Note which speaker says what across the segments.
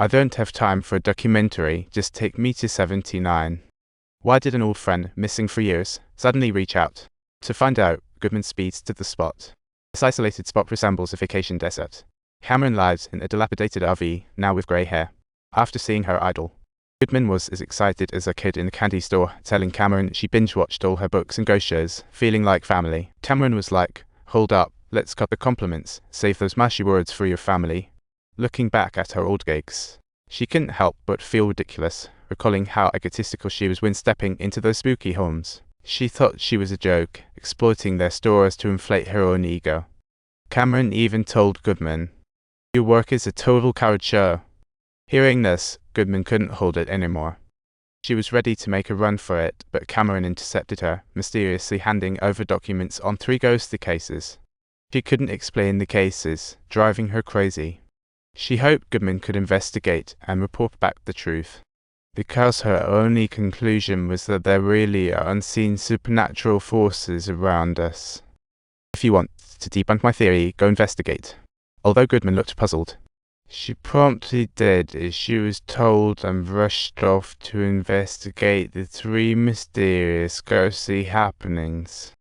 Speaker 1: I don't have time for a documentary, just take me to 79. Why did an old friend, missing for years, suddenly reach out? To find out, Goodman speeds to the spot. This isolated spot resembles a vacation desert. Cameron lives in a dilapidated RV, now with grey hair. After seeing her idol, Goodman was as excited as a kid in a candy store, telling Cameron she binge-watched all her books and ghost shows, feeling like family. Cameron was like, hold up, let's cut the compliments, save those mushy words for your family. Looking back at her old gigs, she couldn't help but feel ridiculous, recalling how egotistical she was when stepping into those spooky homes. She thought she was a joke, exploiting their stores to inflate her own ego. Cameron even told Goodman, "Your work is a total coward show." Hearing this, Goodman couldn't hold it anymore. She was ready to make a run for it, but Cameron intercepted her, mysteriously handing over documents on 3 ghostly cases. She couldn't explain the cases, driving her crazy. She hoped Goodman could investigate and report back the truth, because her only conclusion was that there really are unseen supernatural forces around us. If you want to debunk my theory, go investigate. Although Goodman looked puzzled, she promptly did as she was told and rushed off to investigate the 3 mysterious ghostly happenings.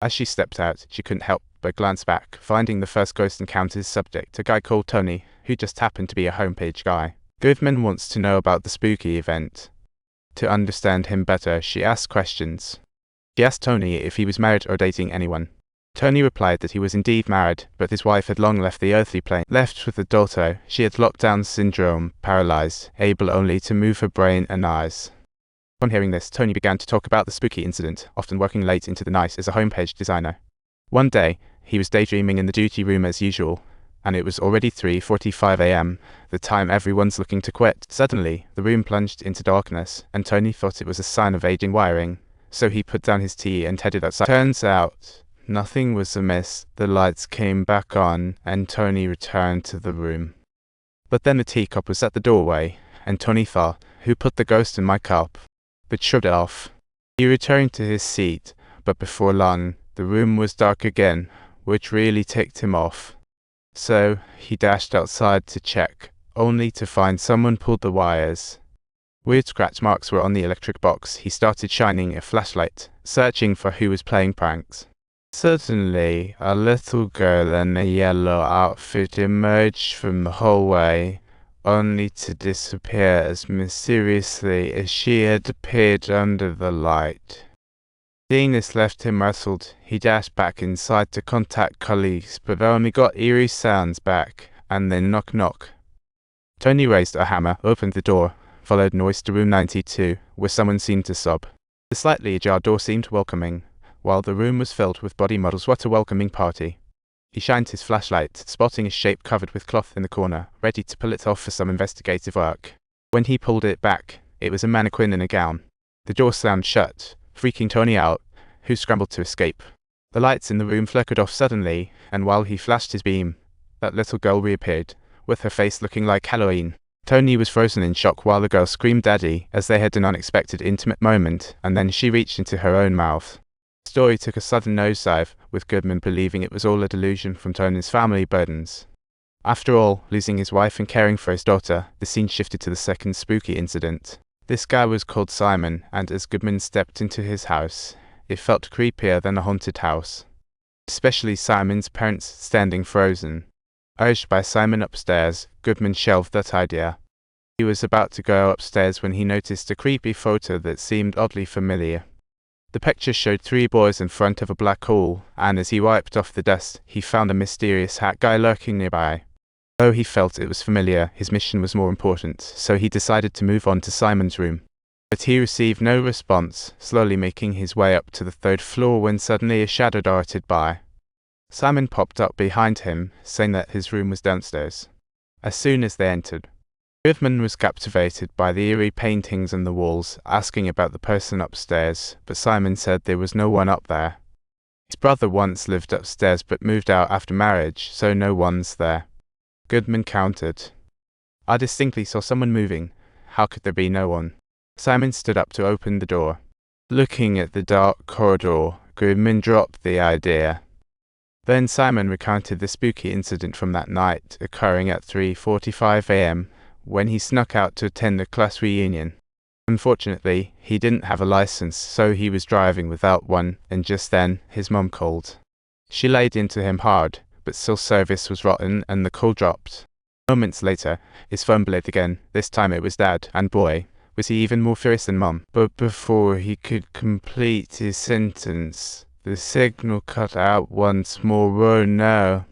Speaker 1: As she stepped out, she couldn't help but glance back, finding the first ghost encounter's subject, a guy called Tony, who just happened to be a homepage guy. Goodman wants to know about the spooky event. To understand him better, she asked questions. She asked Tony if he was married or dating anyone. Tony replied that he was indeed married, but his wife had long left the earthly plane. Left with a daughter, she had lockdown syndrome, paralyzed, able only to move her brain and eyes. Upon hearing this, Tony began to talk about the spooky incident, often working late into the night as a homepage designer. One day, he was daydreaming in the duty room as usual, and it was already 3:45 a.m., the time everyone's looking to quit. Suddenly, the room plunged into darkness, and Tony thought it was a sign of aging wiring, so he put down his tea and headed outside. Turns out, nothing was amiss. The lights came back on, and Tony returned to the room. But then the teacup was at the doorway, and Tony thought, "Who put the ghost in my cup?" but shrugged it off. He returned to his seat, but before long, the room was dark again, which really ticked him off. So, he dashed outside to check, only to find someone pulled the wires. Weird scratch marks were on the electric box. He started shining a flashlight, searching for who was playing pranks. Suddenly, a little girl in a yellow outfit emerged from the hallway, only to disappear as mysteriously as she had appeared under the light. Seeing this left him rattled. He dashed back inside to contact colleagues, but only got eerie sounds back, and then knock knock. Tony raised a hammer, opened the door, followed noise to room 92, where someone seemed to sob. The slightly ajar door seemed welcoming, while the room was filled with body models. What a welcoming party. He shined his flashlight, spotting a shape covered with cloth in the corner, ready to pull it off for some investigative work. When he pulled it back, it was a mannequin in a gown. The door slammed shut, freaking Tony out, who scrambled to escape. The lights in the room flickered off suddenly, and while he flashed his beam, that little girl reappeared, with her face looking like Halloween. Tony was frozen in shock while the girl screamed "Daddy," as they had an unexpected intimate moment, and then she reached into her own mouth. The story took a sudden nosedive, with Goodman believing it was all a delusion from Tony's family burdens. After all, losing his wife and caring for his daughter, the scene shifted to the second spooky incident. This guy was called Simon, and as Goodman stepped into his house, it felt creepier than a haunted house. Especially Simon's parents standing frozen. Urged by Simon upstairs, Goodman shelved that idea. He was about to go upstairs when he noticed a creepy photo that seemed oddly familiar. The picture showed 3 boys in front of a black hole, and as he wiped off the dust, he found a mysterious hat guy lurking nearby. Though he felt it was familiar, his mission was more important, so he decided to move on to Simon's room. But he received no response, slowly making his way up to the 3rd floor when suddenly a shadow darted by. Simon popped up behind him, saying that his room was downstairs. As soon as they entered, Goodman was captivated by the eerie paintings on the walls, asking about the person upstairs, but Simon said there was no one up there. His brother once lived upstairs but moved out after marriage, so no one's there. Goodman countered. "I distinctly saw someone moving. How could there be no one?" Simon stood up to open the door. Looking at the dark corridor, Goodman dropped the idea. Then Simon recounted the spooky incident from that night, occurring at 3:45 a.m., when he snuck out to attend the class reunion. Unfortunately, he didn't have a license, so he was driving without one, and just then, his mum called. She laid into him hard, but still service was rotten and the call dropped. Moments later, his phone blipped again. This time it was Dad, and boy, was he even more furious than Mum. But before he could complete his sentence, the signal cut out once more. Oh no.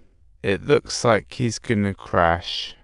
Speaker 1: It looks like he's gonna crash.